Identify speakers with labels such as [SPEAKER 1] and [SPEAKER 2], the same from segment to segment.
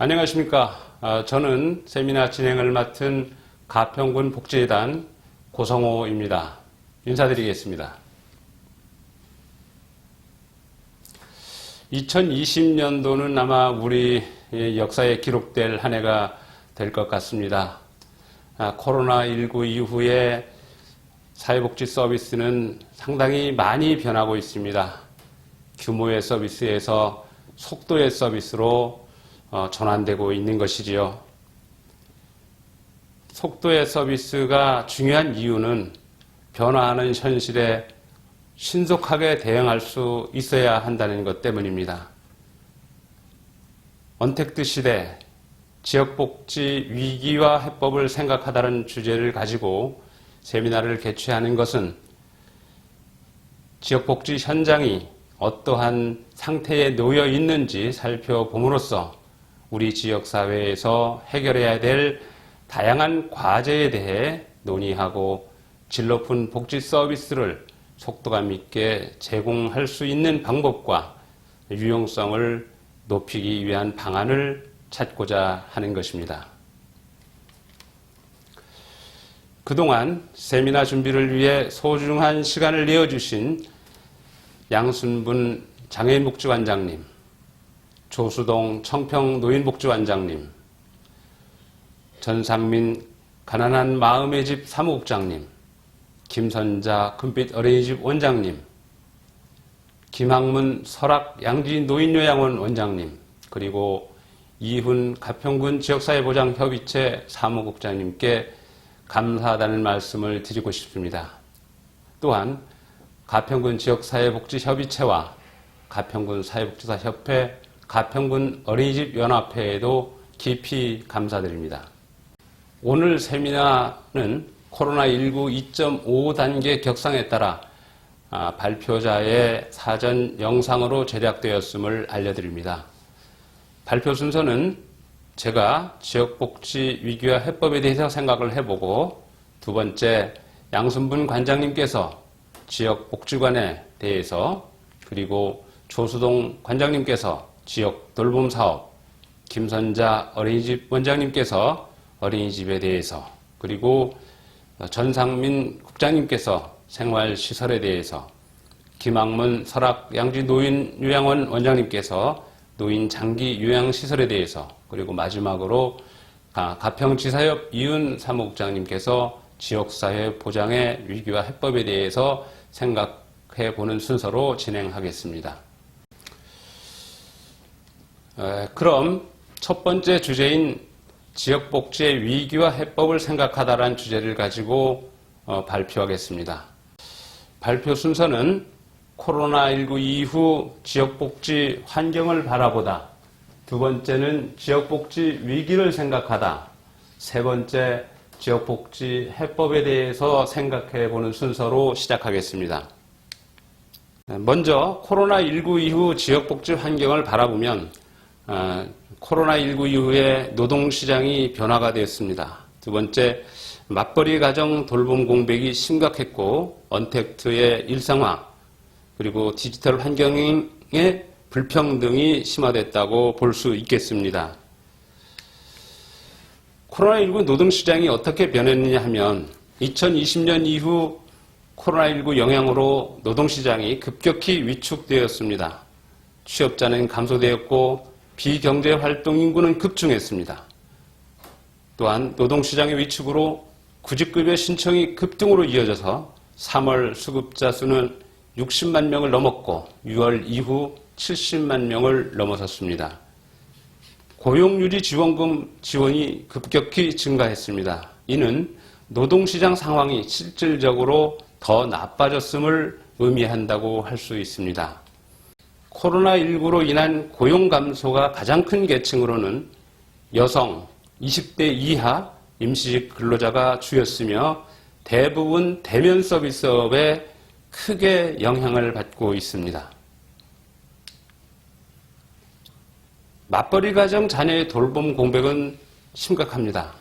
[SPEAKER 1] 안녕하십니까. 저는 세미나 진행을 맡은 가평군 복지재단 고성호입니다. 인사드리겠습니다. 2020년도는 아마 우리 역사에 기록될 한 해가 될 것 같습니다. 코로나19 이후에 사회복지 서비스는 상당히 많이 변하고 있습니다. 규모의 서비스에서 속도의 서비스로 전환되고 있는 것이지요. 속도의 서비스가 중요한 이유는 변화하는 현실에 신속하게 대응할 수 있어야 한다는 것 때문입니다. 언택트 시대, 지역복지 위기와 해법을 생각하다는 주제를 가지고 세미나를 개최하는 것은 지역복지 현장이 어떠한 상태에 놓여 있는지 살펴봄으로써 우리 지역사회에서 해결해야 될 다양한 과제에 대해 논의하고 질 높은 복지 서비스를 속도감 있게 제공할 수 있는 방법과 유용성을 높이기 위한 방안을 찾고자 하는 것입니다. 그동안 세미나 준비를 위해 소중한 시간을 내어주신 양순분 장애인복지관장님, 조수동 청평노인복지관장님, 전상민 가난한 마음의 집 사무국장님, 김선자 금빛 어린이집 원장님, 김학문 설악 양지노인요양원 원장님, 그리고 이훈 가평군 지역사회보장협의체 사무국장님께 감사하다는 말씀을 드리고 싶습니다. 또한 가평군 지역사회복지협의체와 가평군 사회복지사협회, 가평군 어린이집 연합회에도 깊이 감사드립니다. 오늘 세미나는 코로나19 2.5 단계 격상에 따라 발표자의 사전 영상으로 제작되었음을 알려드립니다. 발표 순서는 제가 지역복지 위기와 해법에 대해서 생각을 해보고, 두 번째 양순분 관장님께서 지역복지관에 대해서, 그리고 조수동 관장님께서 지역 돌봄사업, 김선자 어린이집 원장님께서 어린이집에 대해서, 그리고 전상민 국장님께서 생활시설에 대해서, 김학문 설악 양지노인요양원 원장님께서 노인 장기 요양시설에 대해서, 그리고 마지막으로 가평지사협 이훈 사무국장님께서 지역사회 보장의 위기와 해법에 대해서 생각해보는 순서로 진행하겠습니다. 그럼 첫 번째 주제인 지역복지의 위기와 해법을 생각하다라는 주제를 가지고 발표하겠습니다. 발표 순서는 코로나19 이후 지역복지 환경을 바라보다, 두 번째는 지역복지 위기를 생각하다, 세 번째 지역복지 해법에 대해서 생각해보는 순서로 시작하겠습니다. 먼저 코로나19 이후 지역복지 환경을 바라보면 코로나19 이후에 노동시장이 변화가 되었습니다. 두 번째, 맞벌이 가정 돌봄 공백이 심각했고 언택트의 일상화, 그리고 디지털 환경의 불평등이 심화됐다고 볼 수 있겠습니다. 코로나19 노동시장이 어떻게 변했느냐 하면 2020년 이후 코로나19 영향으로 노동시장이 급격히 위축되었습니다. 취업자는 감소되었고 비경제활동 인구는 급증했습니다. 또한 노동시장의 위축으로 구직급여 신청이 급등으로 이어져서 3월 수급자 수는 60만 명을 넘었고 6월 이후 70만 명을 넘어섰습니다. 고용유지 지원금 지원이 급격히 증가했습니다. 이는 노동시장 상황이 실질적으로 더 나빠졌음을 의미한다고 할 수 있습니다. 코로나19로 인한 고용 감소가 가장 큰 계층으로는 여성, 20대 이하 임시직 근로자가 주였으며 대부분 대면 서비스업에 크게 영향을 받고 있습니다. 맞벌이 가정 자녀의 돌봄 공백은 심각합니다.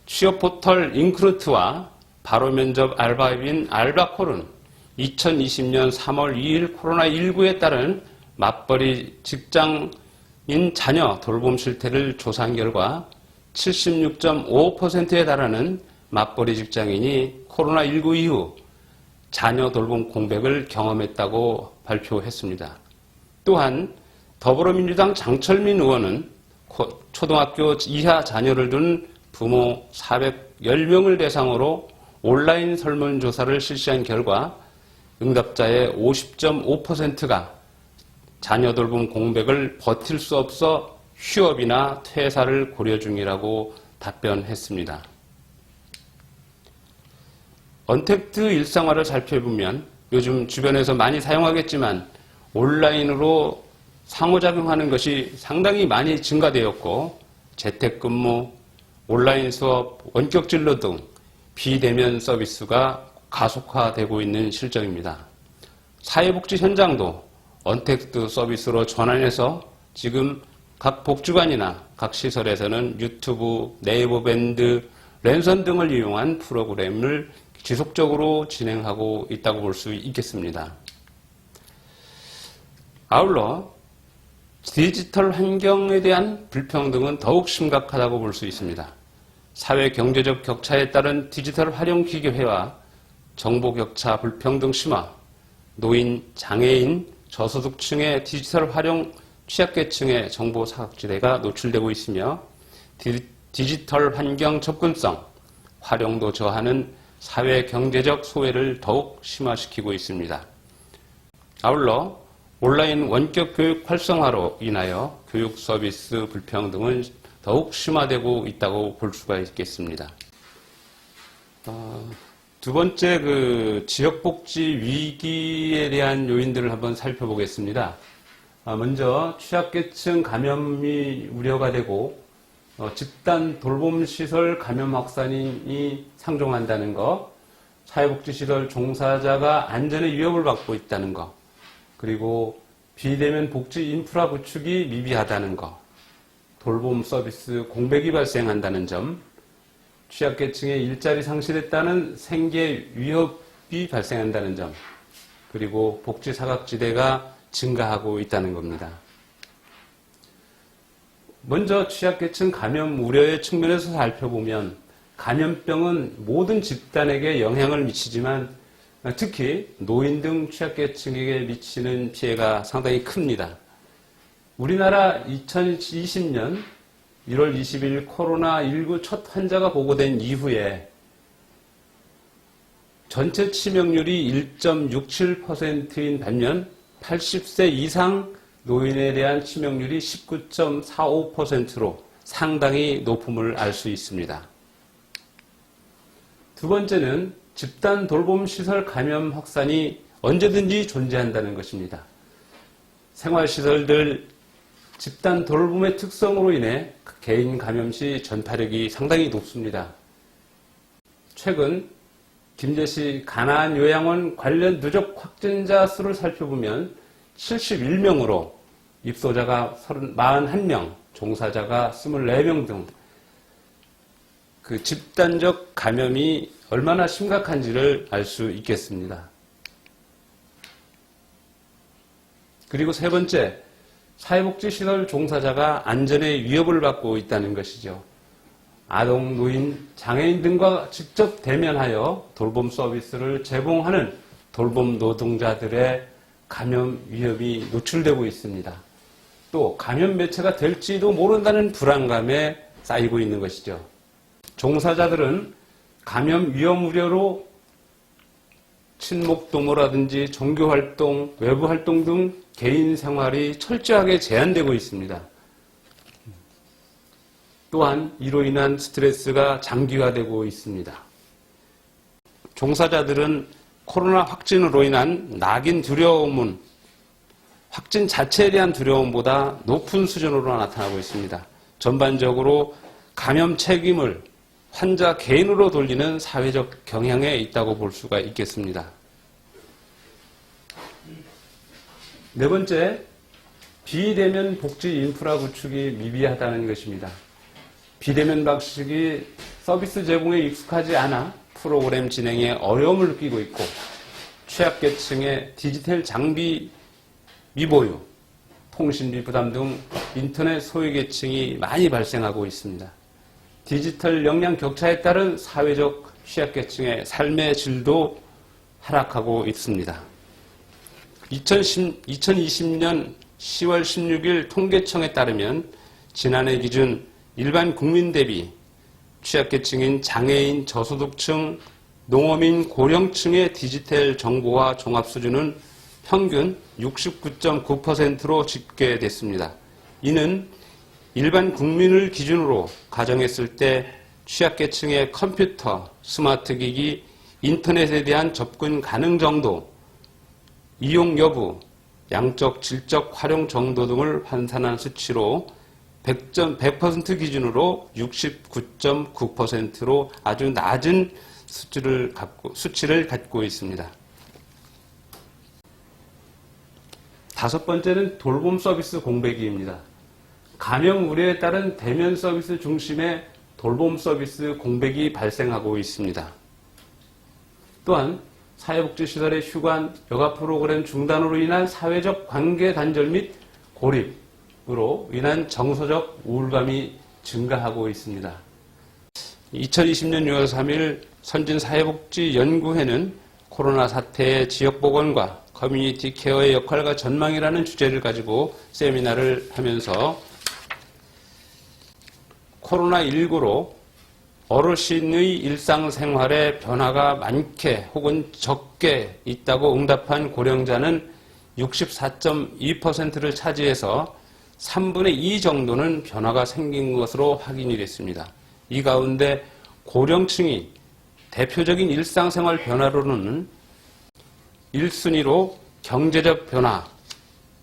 [SPEAKER 1] 취업 포털 인크루트와 바로 면접 알바앱인 알바콜은 2020년 3월 2일 코로나19에 따른 맞벌이 직장 자녀 돌봄 실태를 조사한 결과 76.5%에 달하는 맞벌이 직장인이 코로나19 이후 자녀 돌봄 공백을 경험했다고 발표했습니다. 또한 더불어민주당 장철민 의원은 초등학교 이하 자녀를 둔 부모 410명을 대상으로 온라인 설문조사를 실시한 결과 응답자의 50.5%가 자녀 돌봄 공백을 버틸 수 없어 휴업이나 퇴사를 고려 중이라고 답변했습니다. 언택트 일상화를 살펴보면 요즘 주변에서 많이 사용하겠지만 온라인으로 상호작용하는 것이 상당히 많이 증가되었고 재택근무, 온라인 수업, 원격 진로 등 비대면 서비스가 가속화되고 있는 실정입니다. 사회복지 현장도 언택트 서비스로 전환해서 지금 각 복지관이나 각 시설에서는 유튜브, 네이버 밴드, 랜선 등을 이용한 프로그램을 지속적으로 진행하고 있다고 볼 수 있겠습니다. 아울러 디지털 환경에 대한 불평등은 더욱 심각하다고 볼 수 있습니다. 사회 경제적 격차에 따른 디지털 활용 기계화와 정보 격차 불평등 심화, 노인, 장애인, 저소득층의 디지털 활용 취약계층의 정보 사각지대가 노출되고 있으며 디지털 환경 접근성, 활용도 저하는 사회 경제적 소외를 더욱 심화시키고 있습니다. 아울러 온라인 원격 교육 활성화로 인하여 교육 서비스 불평등은 더욱 심화되고 있다고 볼 수가 있겠습니다. 두 번째 지역복지 위기에 대한 요인들을 한번 살펴보겠습니다. 먼저 취약계층 감염이 우려가 되고 집단 돌봄시설 감염 확산이 상존한다는 것, 사회복지시설 종사자가 안전에 위협을 받고 있다는 것, 그리고 비대면 복지 인프라 구축이 미비하다는 것, 돌봄 서비스 공백이 발생한다는 점, 취약계층의 일자리 상실에 따른 생계 위협이 발생한다는 점, 그리고 복지 사각지대가 증가하고 있다는 겁니다. 먼저 취약계층 감염 우려의 측면에서 살펴보면 감염병은 모든 집단에게 영향을 미치지만 특히 노인 등 취약계층에게 미치는 피해가 상당히 큽니다. 우리나라 2020년 1월 20일 코로나19 첫 환자가 보고된 이후에 전체 치명률이 1.67%인 반면 80세 이상 노인에 대한 치명률이 19.45%로 상당히 높음을 알 수 있습니다. 두 번째는 집단 돌봄시설 감염 확산이 언제든지 존재한다는 것입니다. 생활시설들 집단 돌봄의 특성으로 인해 개인 감염 시 전파력이 상당히 높습니다. 최근 김제시 가나안 요양원 관련 누적 확진자 수를 살펴보면 71명으로 입소자가 41명, 종사자가 24명 등 그 집단적 감염이 얼마나 심각한지를 알 수 있겠습니다. 그리고 세 번째, 사회복지시설 종사자가 안전에 위협을 받고 있다는 것이죠. 아동, 노인, 장애인 등과 직접 대면하여 돌봄 서비스를 제공하는 돌봄 노동자들의 감염 위협이 노출되고 있습니다. 또 감염 매체가 될지도 모른다는 불안감에 쌓이고 있는 것이죠. 종사자들은 감염 위험 우려로 친목도모라든지 종교활동, 외부활동 등 개인 생활이 철저하게 제한되고 있습니다. 또한 이로 인한 스트레스가 장기화되고 있습니다. 종사자들은 코로나 확진으로 인한 낙인 두려움은 확진 자체에 대한 두려움보다 높은 수준으로 나타나고 있습니다. 전반적으로 감염 책임을 환자 개인으로 돌리는 사회적 경향에 있다고 볼 수가 있겠습니다. 네 번째, 비대면 복지 인프라 구축이 미비하다는 것입니다. 비대면 방식이 서비스 제공에 익숙하지 않아 프로그램 진행에 어려움을 느끼고 있고 취약계층의 디지털 장비 미보유, 통신비 부담 등 인터넷 소외계층이 많이 발생하고 있습니다. 디지털 역량 격차에 따른 사회적 취약계층의 삶의 질도 하락하고 있습니다. 2020년 10월 16일 통계청에 따르면 지난해 기준 일반 국민 대비 취약계층인 장애인, 저소득층, 농어민, 고령층의 디지털 정보화 종합 수준은 평균 69.9%로 집계됐습니다. 이는 일반 국민을 기준으로 가정했을 때 취약계층의 컴퓨터, 스마트 기기, 인터넷에 대한 접근 가능 정도, 이용 여부, 양적, 질적 활용 정도 등을 환산한 수치로 100% 기준으로 69.9%로 아주 낮은 수치를 갖고 있습니다. 다섯 번째는 돌봄 서비스 공백기입니다. 감염 우려에 따른 대면 서비스 중심의 돌봄 서비스 공백이 발생하고 있습니다. 또한 사회복지시설의 휴관, 여가 프로그램 중단으로 인한 사회적 관계 단절 및 고립으로 인한 정서적 우울감이 증가하고 있습니다. 2020년 6월 3일 선진사회복지연구회는 코로나 사태의 지역보건과 커뮤니티 케어의 역할과 전망이라는 주제를 가지고 세미나를 하면서 코로나19로 어르신의 일상생활에 변화가 많게 혹은 적게 있다고 응답한 고령자는 64.2%를 차지해서 3분의 2 정도는 변화가 생긴 것으로 확인이 됐습니다. 이 가운데 고령층이 대표적인 일상생활 변화로는 1순위로 경제적 변화,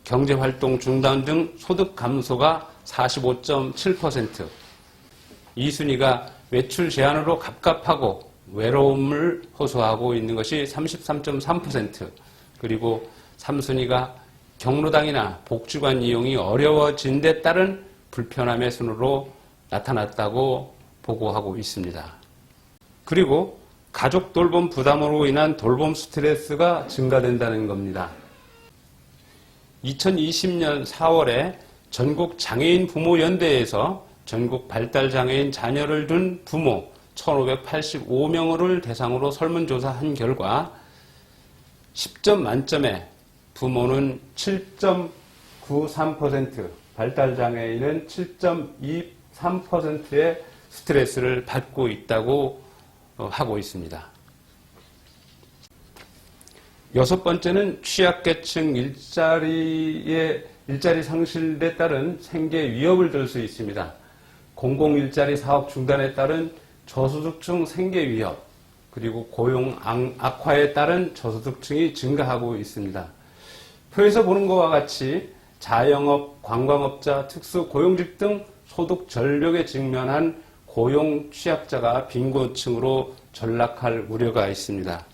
[SPEAKER 1] 경제활동 중단 등 소득 감소가 45.7%, 2순위가 외출 제한으로 갑갑하고 외로움을 호소하고 있는 것이 33.3%, 그리고 3순위가 경로당이나 복지관 이용이 어려워진 데 따른 불편함의 순으로 나타났다고 보고하고 있습니다. 그리고 가족 돌봄 부담으로 인한 돌봄 스트레스가 증가된다는 겁니다. 2020년 4월에 전국 장애인 부모연대에서 전국 발달장애인 자녀를 둔 부모 1,585명을 대상으로 설문조사한 결과 10점 만점에 부모는 7.93%, 발달장애인은 7.23%의 스트레스를 받고 있다고 하고 있습니다. 여섯 번째는 취약계층 일자리 상실에 따른 생계 위협을 들 수 있습니다. 공공일자리 사업 중단에 따른 저소득층 생계 위협, 그리고 고용 악화에 따른 저소득층이 증가하고 있습니다. 표에서 보는 것과 같이 자영업, 관광업자, 특수고용직 등 소득 절벽에 직면한 고용 취약자가 빈곤층으로 전락할 우려가 있습니다.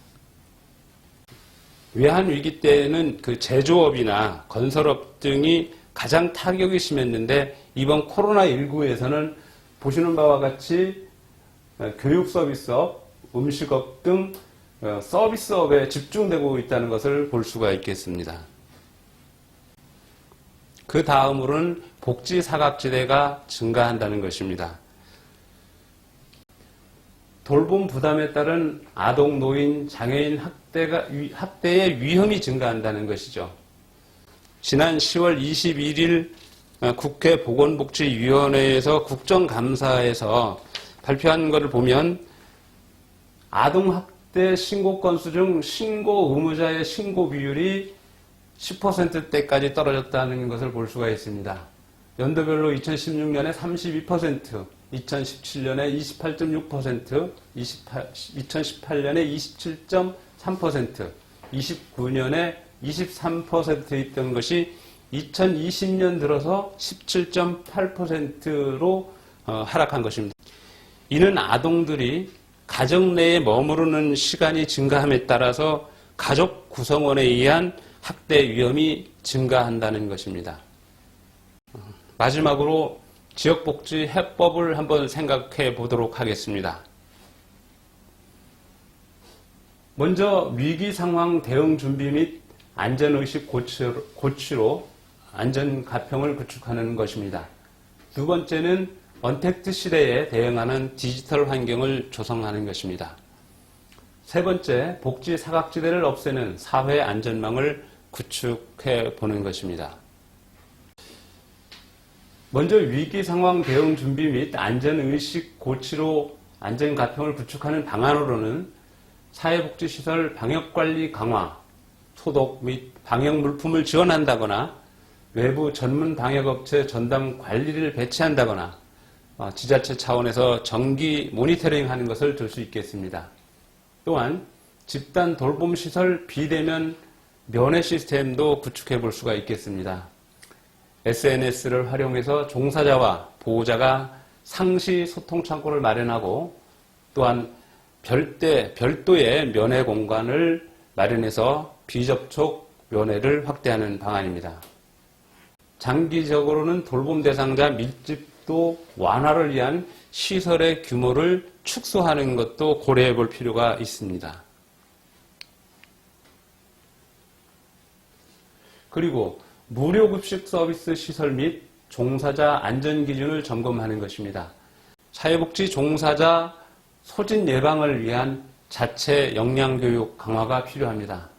[SPEAKER 1] 외환 위기 때에는 그 제조업이나 건설업 등이 가장 타격이 심했는데 이번 코로나19에서는 보시는 바와 같이 교육 서비스업, 음식업 등 서비스업에 집중되고 있다는 것을 볼 수가 있겠습니다. 그 다음으로는 복지 사각지대가 증가한다는 것입니다. 돌봄 부담에 따른 아동, 노인, 장애인 학대의 위험이 증가한다는 것이죠. 지난 10월 21일 국회 보건복지위원회에서 국정감사에서 발표한 것을 보면 아동학대 신고 건수 중 신고 의무자의 신고 비율이 10%대까지 떨어졌다는 것을 볼 수가 있습니다. 연도별로 2016년에 32%, 2017년에 28.6%, 2018년에 27.3%, 29년에 23% 있던 것이 2020년 들어서 17.8%로 하락한 것입니다. 이는 아동들이 가정 내에 머무르는 시간이 증가함에 따라서 가족 구성원에 의한 학대 위험이 증가한다는 것입니다. 마지막으로 지역복지 해법을 한번 생각해 보도록 하겠습니다. 먼저 위기 상황 대응 준비 및 안전의식 고취로 안전 가평을 구축하는 것입니다. 두 번째는 언택트 시대에 대응하는 디지털 환경을 조성하는 것입니다. 세 번째, 복지 사각지대를 없애는 사회 안전망을 구축해 보는 것입니다. 먼저 위기 상황 대응 준비 및 안전의식 고취로 안전 가평을 구축하는 방안으로는 사회복지시설 방역관리 강화, 소독 및 방역 물품을 지원한다거나 외부 전문 방역업체 전담 관리를 배치한다거나 지자체 차원에서 정기 모니터링하는 것을 들 수 있겠습니다. 또한 집단 돌봄시설 비대면 면회 시스템도 구축해 볼 수가 있겠습니다. SNS를 활용해서 종사자와 보호자가 상시 소통 창구를 마련하고 또한 별도의 면회 공간을 마련해서 비접촉 면회를 확대하는 방안입니다. 장기적으로는 돌봄 대상자 밀집도 완화를 위한 시설의 규모를 축소하는 것도 고려해 볼 필요가 있습니다. 그리고 무료급식 서비스 시설 및 종사자 안전기준을 점검하는 것입니다. 사회복지 종사자 소진 예방을 위한 자체 역량교육 강화가 필요합니다.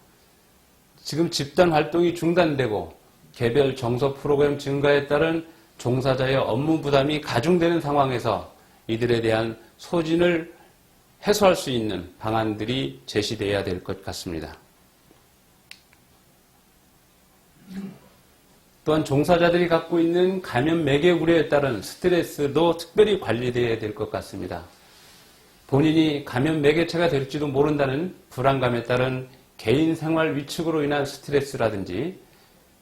[SPEAKER 1] 지금 집단 활동이 중단되고 개별 정서 프로그램 증가에 따른 종사자의 업무 부담이 가중되는 상황에서 이들에 대한 소진을 해소할 수 있는 방안들이 제시되어야 될 것 같습니다. 또한 종사자들이 갖고 있는 감염 매개 우려에 따른 스트레스도 특별히 관리되어야 될 것 같습니다. 본인이 감염 매개체가 될지도 모른다는 불안감에 따른 개인 생활 위축으로 인한 스트레스라든지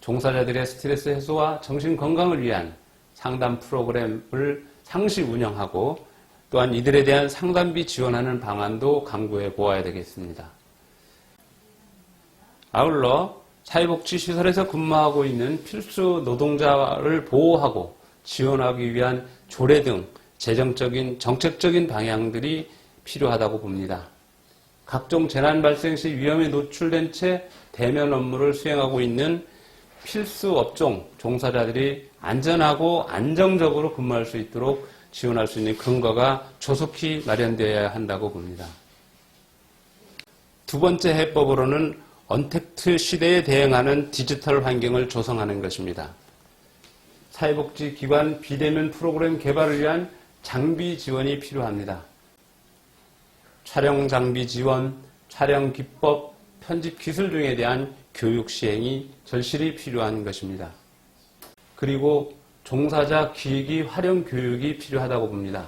[SPEAKER 1] 종사자들의 스트레스 해소와 정신 건강을 위한 상담 프로그램을 상시 운영하고 또한 이들에 대한 상담비 지원하는 방안도 강구해 보아야 되겠습니다. 아울러 사회복지시설에서 근무하고 있는 필수 노동자를 보호하고 지원하기 위한 조례 등 재정적인 정책적인 방향들이 필요하다고 봅니다. 각종 재난 발생 시 위험에 노출된 채 대면 업무를 수행하고 있는 필수 업종 종사자들이 안전하고 안정적으로 근무할 수 있도록 지원할 수 있는 근거가 조속히 마련되어야 한다고 봅니다. 두 번째 해법으로는 언택트 시대에 대응하는 디지털 환경을 조성하는 것입니다. 사회복지기관 비대면 프로그램 개발을 위한 장비 지원이 필요합니다. 촬영 장비 지원, 촬영 기법, 편집 기술 등에 대한 교육 시행이 절실히 필요한 것입니다. 그리고 종사자 기기 활용 교육이 필요하다고 봅니다.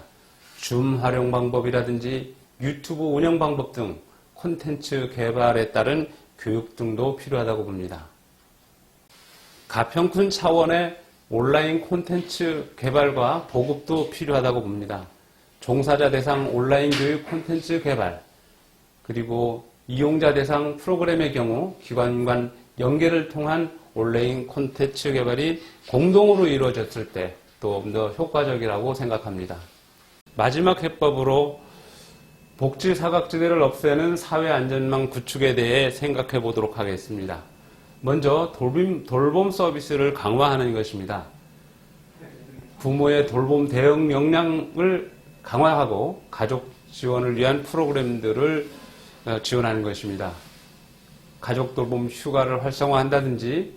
[SPEAKER 1] 줌 활용 방법이라든지 유튜브 운영 방법 등 콘텐츠 개발에 따른 교육 등도 필요하다고 봅니다. 가평군 차원의 온라인 콘텐츠 개발과 보급도 필요하다고 봅니다. 종사자 대상 온라인 교육 콘텐츠 개발, 그리고 이용자 대상 프로그램의 경우 기관 간 연계를 통한 온라인 콘텐츠 개발이 공동으로 이루어졌을 때 또 더 효과적이라고 생각합니다. 마지막 해법으로 복지 사각지대를 없애는 사회 안전망 구축에 대해 생각해 보도록 하겠습니다. 먼저 돌봄 서비스를 강화하는 것입니다. 부모의 돌봄 대응 역량을 강화하고 가족 지원을 위한 프로그램들을 지원하는 것입니다. 가족 돌봄 휴가를 활성화한다든지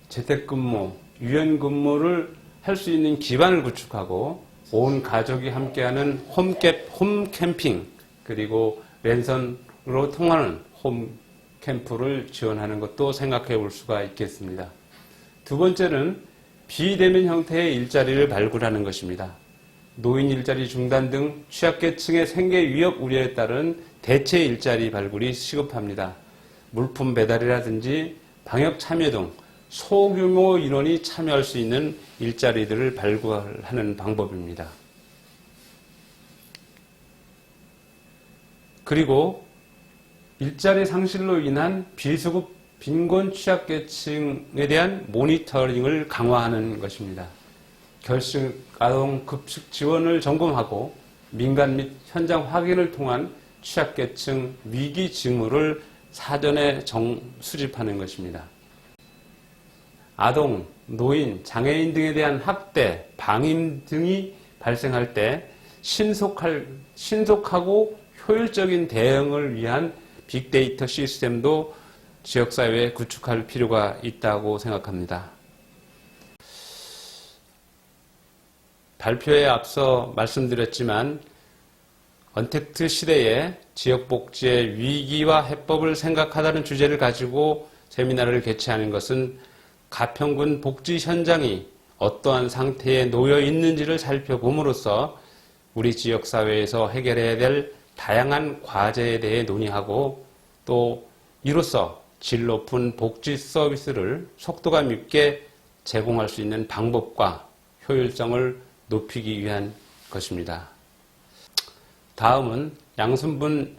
[SPEAKER 1] 재택근무, 유연근무를 할 수 있는 기반을 구축하고 온 가족이 함께하는 홈캠핑 그리고 랜선으로 통하는 홈캠프를 지원하는 것도 생각해 볼 수가 있겠습니다. 두 번째는 비대면 형태의 일자리를 발굴하는 것입니다. 노인 일자리 중단 등 취약계층의 생계 위협 우려에 따른 대체 일자리 발굴이 시급합니다. 물품 배달이라든지 방역 참여 등 소규모 인원이 참여할 수 있는 일자리들을 발굴하는 방법입니다. 그리고 일자리 상실로 인한 비수급 빈곤 취약계층에 대한 모니터링을 강화하는 것입니다. 결식 아동 급식 지원을 점검하고 민간 및 현장 확인을 통한 취약계층 위기 징후를 사전에 수집하는 것입니다. 아동, 노인, 장애인 등에 대한 학대, 방임 등이 발생할 때 신속하고 효율적인 대응을 위한 빅데이터 시스템도 지역사회에 구축할 필요가 있다고 생각합니다. 발표에 앞서 말씀드렸지만 언택트 시대에 지역복지의 위기와 해법을 생각하다는 주제를 가지고 세미나를 개최하는 것은 가평군 복지 현장이 어떠한 상태에 놓여 있는지를 살펴봄으로써 우리 지역사회에서 해결해야 될 다양한 과제에 대해 논의하고 또 이로써 질 높은 복지 서비스를 속도감 있게 제공할 수 있는 방법과 효율성을 높이기 위한 것입니다. 다음은 양순분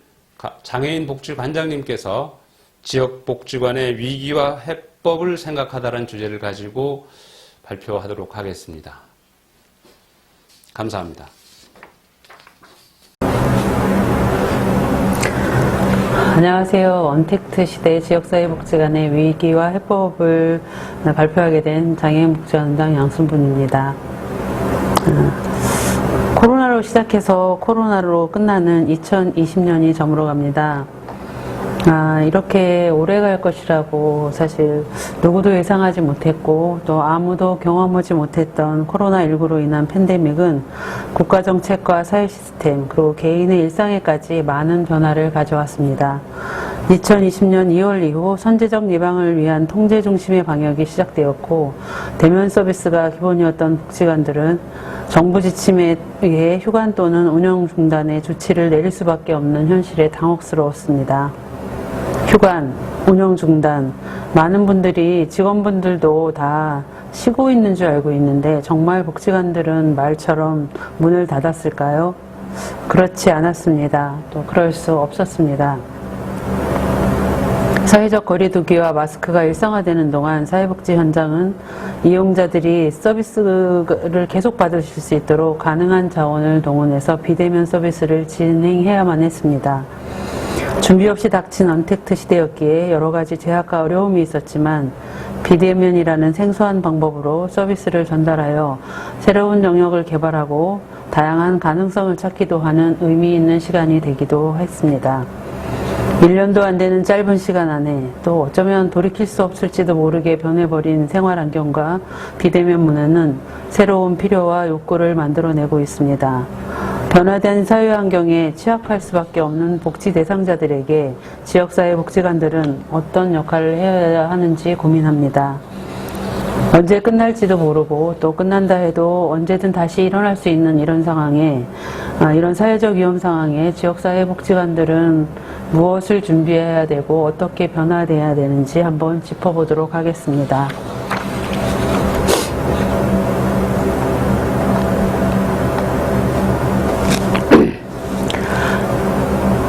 [SPEAKER 1] 장애인 복지관장님께서 지역복지관의 위기와 해법을 생각하다는 주제를 가지고 발표하도록 하겠습니다. 감사합니다.
[SPEAKER 2] 안녕하세요. 언택트 시대 지역사회복지관의 위기와 해법을 발표하게 된 장애인복지관장 양순분입니다. 코로나로 시작해서 코로나로 끝나는 2020년이 저물어갑니다. 이렇게 오래 갈 것이라고 사실 누구도 예상하지 못했고 또 아무도 경험하지 못했던 코로나19로 인한 팬데믹은 국가정책과 사회 시스템 그리고 개인의 일상에까지 많은 변화를 가져왔습니다. 2020년 2월 이후 선제적 예방을 위한 통제 중심의 방역이 시작되었고 대면 서비스가 기본이었던 복지관들은 정부 지침에 의해 휴관 또는 운영 중단의 조치를 내릴 수밖에 없는 현실에 당혹스러웠습니다. 휴관, 운영 중단, 많은 분들이 직원분들도 다 쉬고 있는 줄 알고 있는데 정말 복지관들은 말처럼 문을 닫았을까요? 그렇지 않았습니다. 또 그럴 수 없었습니다. 사회적 거리두기와 마스크가 일상화되는 동안 사회복지 현장은 이용자들이 서비스를 계속 받으실 수 있도록 가능한 자원을 동원해서 비대면 서비스를 진행해야만 했습니다. 준비 없이 닥친 언택트 시대였기에 여러 가지 제약과 어려움이 있었지만 비대면이라는 생소한 방법으로 서비스를 전달하여 새로운 영역을 개발하고 다양한 가능성을 찾기도 하는 의미 있는 시간이 되기도 했습니다. 1년도 안 되는 짧은 시간 안에 또 어쩌면 돌이킬 수 없을지도 모르게 변해버린 생활 환경과 비대면 문화는 새로운 필요와 욕구를 만들어내고 있습니다. 변화된 사회 환경에 취약할 수밖에 없는 복지 대상자들에게 지역사회 복지관들은 어떤 역할을 해야 하는지 고민합니다. 언제 끝날지도 모르고 또 끝난다 해도 언제든 다시 일어날 수 있는 이런 상황에 이런 사회적 위험 상황에 지역사회 복지관들은 무엇을 준비해야 되고 어떻게 변화돼야 되는지 한번 짚어보도록 하겠습니다.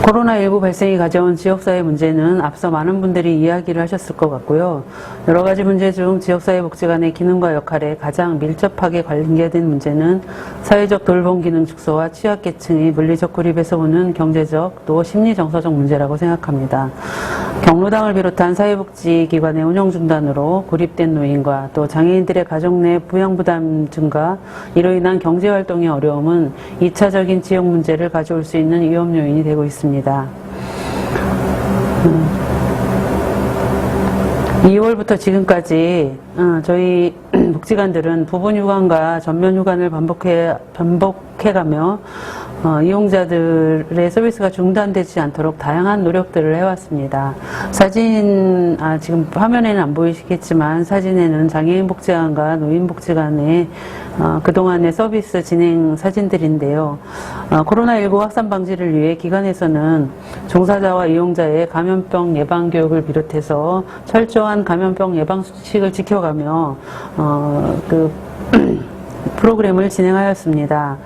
[SPEAKER 2] 코로나19 발생이 가져온 지역사회 문제는 앞서 많은 분들이 이야기를 하셨을 것 같고요. 여러 가지 문제 중 지역사회 복지관의 기능과 역할에 가장 밀접하게 관계된 문제는 사회적 돌봄 기능 축소와 취약계층의 물리적 고립에서 오는 경제적 또 심리정서적 문제라고 생각합니다. 경로당을 비롯한 사회복지기관의 운영 중단으로 고립된 노인과 또 장애인들의 가족 내 부양부담 증가, 이로 인한 경제활동의 어려움은 2차적인 지역 문제를 가져올 수 있는 위험 요인이 되고 있습니다. 2월부터 지금까지 저희 복지관들은 부분 휴관과 전면 휴관을 반복해가며 이용자들의 서비스가 중단되지 않도록 다양한 노력들을 해왔습니다. 사진, 지금 화면에는 안 보이시겠지만 사진에는 장애인 복지관과 노인 복지관의 그동안의 서비스 진행 사진들인데요. 코로나19 확산 방지를 위해 기관에서는 종사자와 이용자의 감염병 예방 교육을 비롯해서 철저한 감염병 예방 수칙을 지켜가며 프로그램을 진행하였습니다.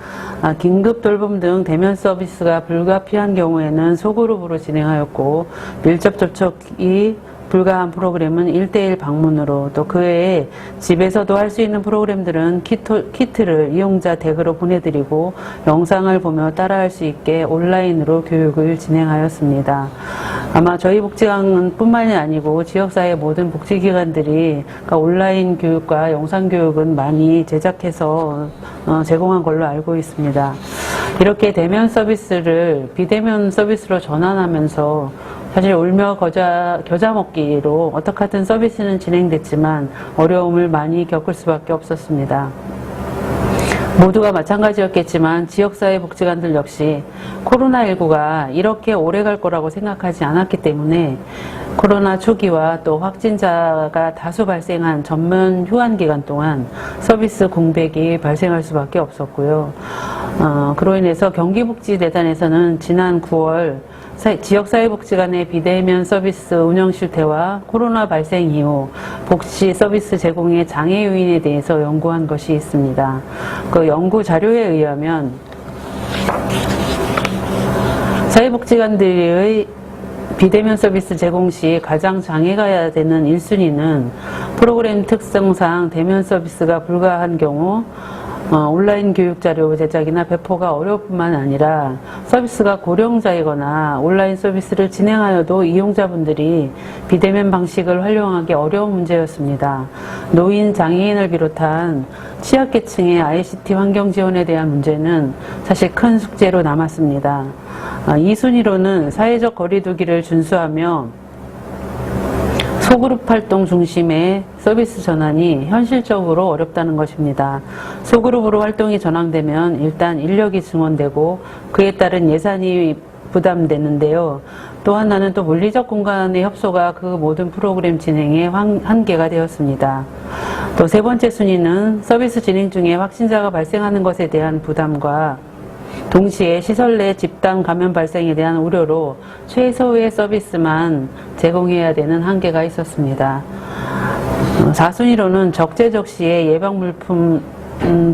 [SPEAKER 2] 긴급 돌봄 등 대면 서비스가 불가피한 경우에는 소그룹으로 진행하였고 밀접 접촉이 불가한 프로그램은 1:1 방문으로, 또 그 외에 집에서도 할 수 있는 프로그램들은 키트를 이용자 댁으로 보내드리고 영상을 보며 따라할 수 있게 온라인으로 교육을 진행하였습니다. 아마 저희 복지관은 뿐만이 아니고 지역사회 모든 복지기관들이 그러니까 온라인 교육과 영상 교육은 많이 제작해서 제공한 걸로 알고 있습니다. 이렇게 대면 서비스를 비대면 서비스로 전환하면서 사실 울며 겨자 먹기로 어떻게 하든 서비스는 진행됐지만 어려움을 많이 겪을 수밖에 없었습니다. 모두가 마찬가지였겠지만 지역사회 복지관들 역시 코로나19가 이렇게 오래 갈 거라고 생각하지 않았기 때문에 코로나 초기와 또 확진자가 다수 발생한 전면 휴관 기간 동안 서비스 공백이 발생할 수밖에 없었고요. 그로 인해서 경기복지재단에서는 지난 9월 지역사회복지관의 비대면 서비스 운영 실태와 코로나 발생 이후 복지 서비스 제공의 장애 요인에 대해서 연구한 것이 있습니다. 그 연구 자료에 의하면 사회복지관들의 비대면 서비스 제공 시 가장 장애가 되는 1순위는 프로그램 특성상 대면 서비스가 불가한 경우 온라인 교육자료 제작이나 배포가 어려울 뿐만 아니라 서비스가 고령자이거나 온라인 서비스를 진행하여도 이용자분들이 비대면 방식을 활용하기 어려운 문제였습니다. 노인, 장애인을 비롯한 취약계층의 ICT 환경 지원에 대한 문제는 사실 큰 숙제로 남았습니다. 2순위로는 사회적 거리두기를 준수하며 소그룹 활동 중심의 서비스 전환이 현실적으로 어렵다는 것입니다. 소그룹으로 활동이 전환되면 일단 인력이 증원되고 그에 따른 예산이 부담되는데요. 또 하나는 또 물리적 공간의 협소가 그 모든 프로그램 진행에 한계가 되었습니다. 또 세 번째 순위는 서비스 진행 중에 확진자가 발생하는 것에 대한 부담과 동시에 시설 내 집단 감염 발생에 대한 우려로 최소의 서비스만 제공해야 되는 한계가 있었습니다. 4순위로는 적재적시에 예방물품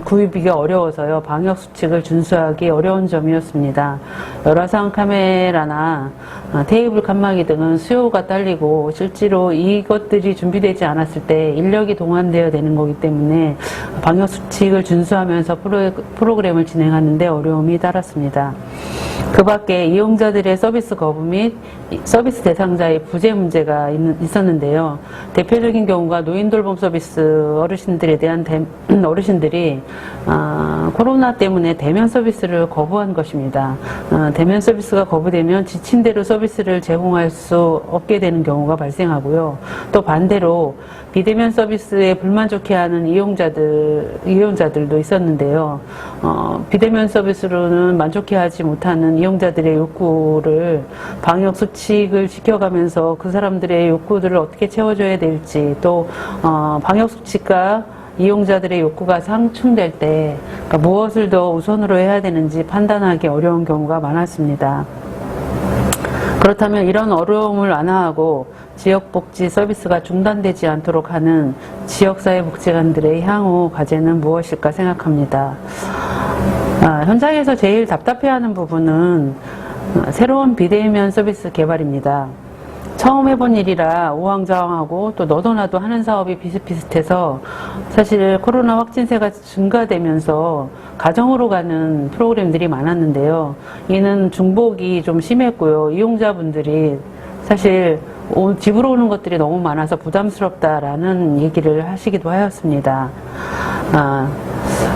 [SPEAKER 2] 구입이 어려워서요. 방역수칙을 준수하기 어려운 점이었습니다. 열화상 카메라나 테이블 칸막이 등은 수요가 딸리고 실제로 이것들이 준비되지 않았을 때 인력이 동원되어야 되는 거기 때문에 방역수칙을 준수하면서 프로그램을 진행하는 데 어려움이 따랐습니다. 그 밖에 이용자들의 서비스 거부 및 서비스 대상자의 부재 문제가 있었는데요. 대표적인 경우가 노인돌봄 서비스 어르신들에 대한 어르신들이 코로나 때문에 대면 서비스를 거부한 것입니다. 대면 서비스가 거부되면 지친 대로 서비스를 제공할 수 없게 되는 경우가 발생하고요. 또 반대로 비대면 서비스에 불만족해하는 이용자들도 있었는데요. 비대면 서비스로는 만족해하지 못하는 이용자들의 욕구를 방역 수칙을 지켜가면서 그 사람들의 욕구들을 어떻게 채워줘야 될지, 또 방역 수칙과 이용자들의 욕구가 상충될 때 그러니까 무엇을 더 우선으로 해야 되는지 판단하기 어려운 경우가 많았습니다. 그렇다면 이런 어려움을 완화하고 지역복지 서비스가 중단되지 않도록 하는 지역사회복지관들의 향후 과제는 무엇일까 생각합니다. 현장에서 제일 답답해하는 부분은 새로운 비대면 서비스 개발입니다. 처음 해본 일이라 우왕좌왕하고 또 너도 나도 하는 사업이 비슷비슷해서 사실 코로나 확진세가 증가되면서 가정으로 가는 프로그램들이 많았는데요. 이는 중복이 좀 심했고요. 이용자분들이 사실 집으로 오는 것들이 너무 많아서 부담스럽다라는 얘기를 하시기도 하였습니다.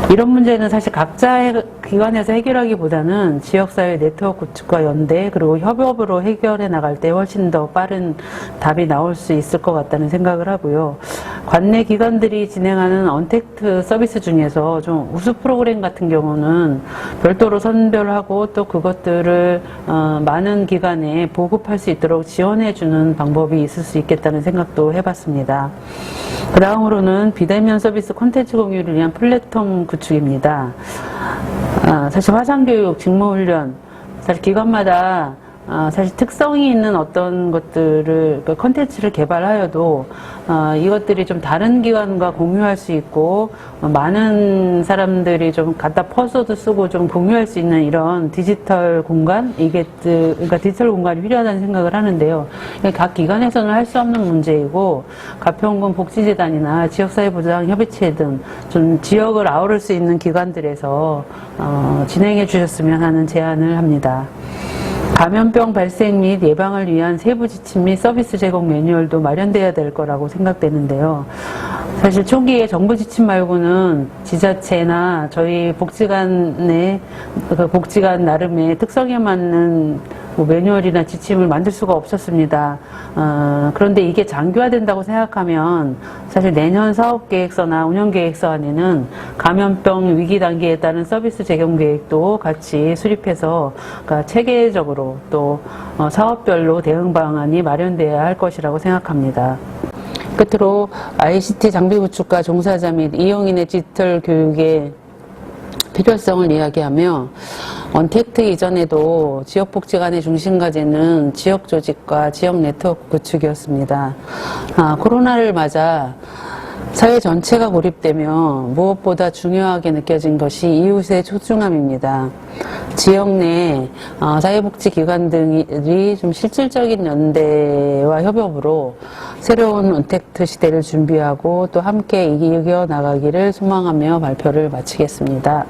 [SPEAKER 2] 이런 문제는 사실 각자의 기관에서 해결하기보다는 지역사회 네트워크 구축과 연대 그리고 협업으로 해결해 나갈 때 훨씬 더 빠른 답이 나올 수 있을 것 같다는 생각을 하고요. 관내 기관들이 진행하는 언택트 서비스 중에서 좀 우수 프로그램 같은 경우는 별도로 선별하고 또 그것들을 많은 기관에 보급할 수 있도록 지원해주는 방법이 있을 수 있겠다는 생각도 해봤습니다. 그 다음으로는 비대면 서비스 콘텐츠 공유를 위한 플랫폼 구축입니다. 사실 화상교육, 직무훈련, 사실 기관마다 사실 특성이 있는 어떤 것들을, 컨텐츠를 개발하여도 이것들이 좀 다른 기관과 공유할 수 있고 많은 사람들이 좀 갖다 퍼서도 쓰고 좀 공유할 수 있는 이런 디지털 공간, 그러니까 디지털 공간이 필요하다는 생각을 하는데요. 각 기관에서는 할 수 없는 문제이고 가평군 복지재단이나 지역사회보장협의체 등 좀 지역을 아우를 수 있는 기관들에서 진행해 주셨으면 하는 제안을 합니다. 감염병 발생 및 예방을 위한 세부 지침 및 서비스 제공 매뉴얼도 마련돼야 될 거라고 생각되는데요. 사실 초기에 정부 지침 말고는 지자체나 저희 복지관 나름의 특성에 맞는 매뉴얼이나 지침을 만들 수가 없었습니다. 그런데 이게 장기화된다고 생각하면 사실 내년 사업계획서나 운영계획서 안에는 감염병 위기 단계에 따른 서비스 제공 계획도 같이 수립해서 그러니까 체계적으로 또 사업별로 대응 방안이 마련돼야 할 것이라고 생각합니다. 끝으로 ICT 장비 구축과 종사자 및 이용인의 디지털 교육의 필요성을 이야기하며 언택트 이전에도 지역복지관의 중심 과제는 지역 조직과 지역 네트워크 구축이었습니다. 코로나를 맞아 사회 전체가 고립되며 무엇보다 중요하게 느껴진 것이 이웃의 소중함입니다. 지역 내 사회복지기관 등이 좀 실질적인 연대와 협업으로 새로운 언택트 시대를 준비하고 또 함께 이겨나가기를 소망하며 발표를 마치겠습니다.